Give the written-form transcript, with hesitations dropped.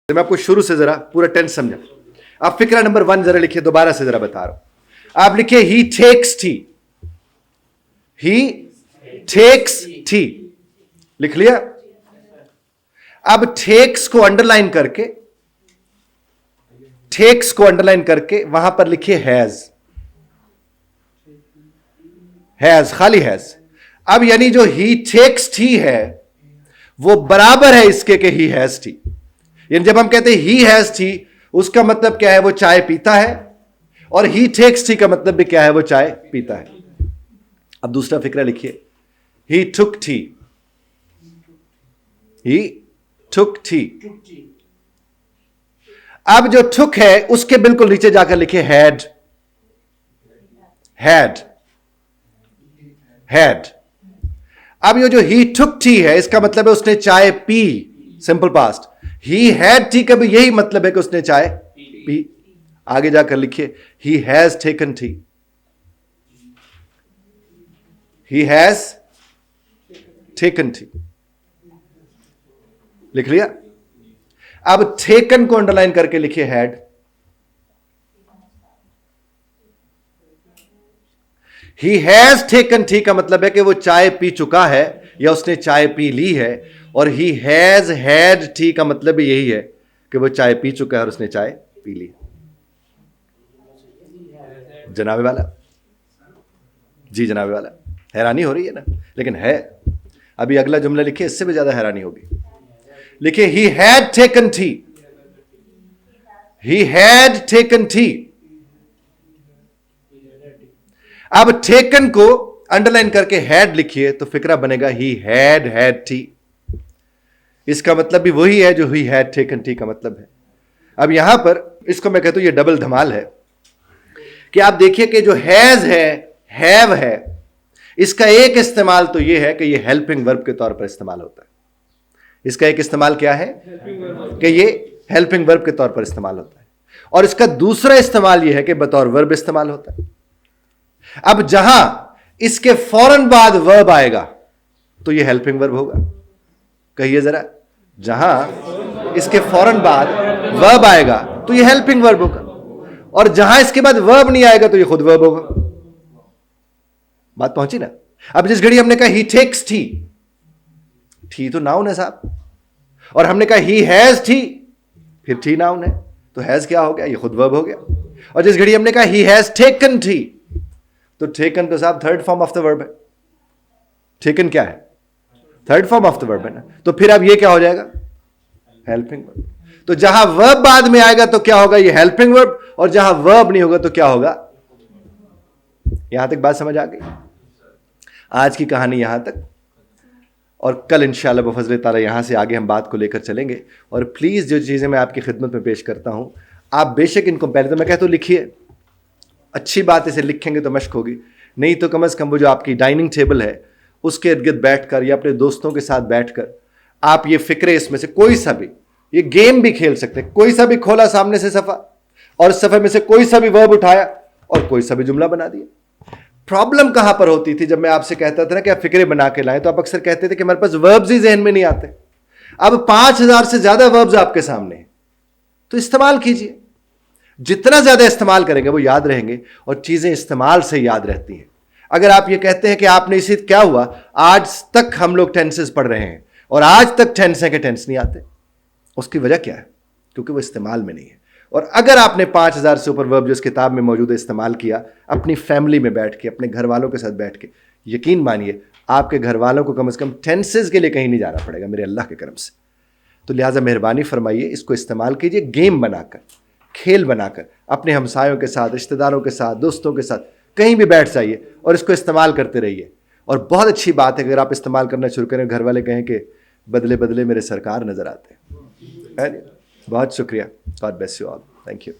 मैं आपको शुरू से जरा पूरा टेंस समझा। आप फिक्रा नंबर 1 जरा लिखिए, दोबारा से जरा बता रहा हूं। आप लिखिए ही टेक्स टी, ही टेक्स टी, लिख लिया। अब टेक्स को अंडरलाइन करके, टेक्स को अंडरलाइन करके वहां पर लिखिए हैज, हैज, खाली हैज। अब यानी जो ही टेक्स टी है वो बराबर है इसके के ही हैज टी। यानी जब हम कहते हैं ही हैज टी, उसका मतलब क्या है? वो चाय पीता है। और ही टेक्स टी का मतलब भी क्या है? वो चाय पीता है। अब दूसरा फिक्रा लिखिए, ही टुक टी, ही टुक टी। अब जो टुक है उसके बिल्कुल नीचे जाकर लिखिए हैड, हैड, हैड। अब ये जो ही टुक टी है इसका मतलब है उसने चाय P, simple past. He had T का भी यही मतलब है कि उसने चाय पी। आगे जाकर लिखिए he has taken T, he has taken T, लिख लिया। अब टेकन को अंडरलाइन करके लिखिए had. He has taken T का मतलब है कि वो चाय पी चुका है या उसने चाय पी ली है। और ही हैज हैड टी का मतलब भी यही है कि वो चाय पी चुका है और उसने चाय पी ली। जनाबे वाला, जी जनाबे वाला, हैरानी हो रही है ना? लेकिन है। अभी अगला जुमला लिखिए, इससे भी ज्यादा हैरानी होगी। लिखिए he had taken T, he had taken T. अब टेकन को अंडरलाइन करके हैड लिखिए तो फिक्रा बनेगा ही हैड हैड टी। इसका मतलब भी वही है जो ही हैड टेकन टी का मतलब है। अब यहां पर इसको मैं कहता हूं ये डबल धमाल है कि आप देखिए कि जो हैज है, हैव है, इसका एक इस्तेमाल तो ये है कि ये हेल्पिंग वर्ब के तौर पर इस्तेमाल होता है। इसका एक इस्तेमाल क्या है कि ये हेल्पिंग वर्ब के तौर पर इस्तेमाल होता है। और इसका दूसरा इस्तेमाल ये है कि बतौर वर्ब इस्तेमाल होता है। अब जहां इसके फौरन बाद वर्ब आएगा तो ये हेल्पिंग वर्ब होगा। कहिए जरा, जहां इसके फौरन बाद वर्ब आएगा तो ये हेल्पिंग वर्ब होगा। और जहां इसके बाद वर्ब नहीं आएगा तो ये खुद वर्ब होगा। बात पहुंची ना? अब जिस घड़ी हमने कहा ही टेक्स टी, टी तो नाउन है साहब, और हमने कहा ही हैज टी, फिर टी नाउन है तो हैज क्या हो गया? ये खुद वर्ब हो गया। और जिस घड़ी हमने कहा ही हैज टेकन टी, तो टेकन तो साहब third form of the verb है। टेकन क्या है? Third form of the verb है ना। तो फिर अब ये क्या हो जाएगा? Helping verb. तो जहां वर्ब बाद में आएगा तो क्या होगा? ये हेल्पिंग वर्ब। और जहां वर्ब नहीं होगा तो क्या होगा? यहां तक बात समझ आ गई? आज की कहानी यहां तक, और कल इंशाअल्लाह बफज़ल ताला यहां से आगे हम बात को लेकर चलेंगे। और प्लीज जो चीजें मैं आपकी खिदमत में पेश करता हूं, आप बेशक इनको पहले तो मैं कहता हूं लिखिए। अच्छी बात, इसे लिखेंगे तो मश्क होगी, नहीं तो कम से कम वो जो आपकी डाइनिंग टेबल है उसके इर्द गिर्द बैठकर या अपने दोस्तों के साथ बैठकर आप ये फिक्रे इसमें से कोई सा भी, ये गेम भी खेल सकते हैं। कोई सा भी खोला सामने से सफा, और सफे में से कोई सा भी वर्ब उठाया और कोई सा भी जुमला बना दिया। प्रॉब्लम कहां पर होती थी? जब मैं आपसे कहता था ना कि आप फिक्रे बना के लाएं, तो आप अक्सर कहते थे कि हमारे पास वर्ब्स ही जहन में नहीं आते। अब 5000 से ज्यादा वर्ब्स आपके सामने हैं, तो इस्तेमाल कीजिए। जितना ज्यादा इस्तेमाल करेंगे वो याद रहेंगे, और चीजें इस्तेमाल से याद रहती हैं। अगर आप ये कहते हैं कि आपने इसे क्या हुआ, आज तक हम लोग टेंसेस पढ़ रहे हैं और आज तक टेंस है कि टेंस नहीं आते, उसकी वजह क्या है? क्योंकि वो इस्तेमाल में नहीं है। और अगर आपने 5000 से ऊपर वर्ब जो इस किताब में मौजूद है इस्तेमाल किया अपनी फैमिली में बैठ के, अपने घर वालों के साथ बैठ के, यकीन मानिए आपके घर वालों को कम से कम टेंसेस के लिए कहीं नहीं जाना पड़ेगा मेरे अल्लाह के करम से। तो लिहाजा मेहरबानी फरमाइए, इसको इस्तेमाल कीजिए गेम बनाकर, खेल बनाकर, अपने हमसायों के साथ, रिश्तेदारों के साथ, दोस्तों के साथ कहीं भी बैठ जाइए और इसको इस्तेमाल करते रहिए। और बहुत अच्छी बात है अगर आप इस्तेमाल करना शुरू करें, घर वाले कहें कि बदले बदले मेरे सरकार नजर आते हैं। बहुत शुक्रिया। God bless you all. Thank you.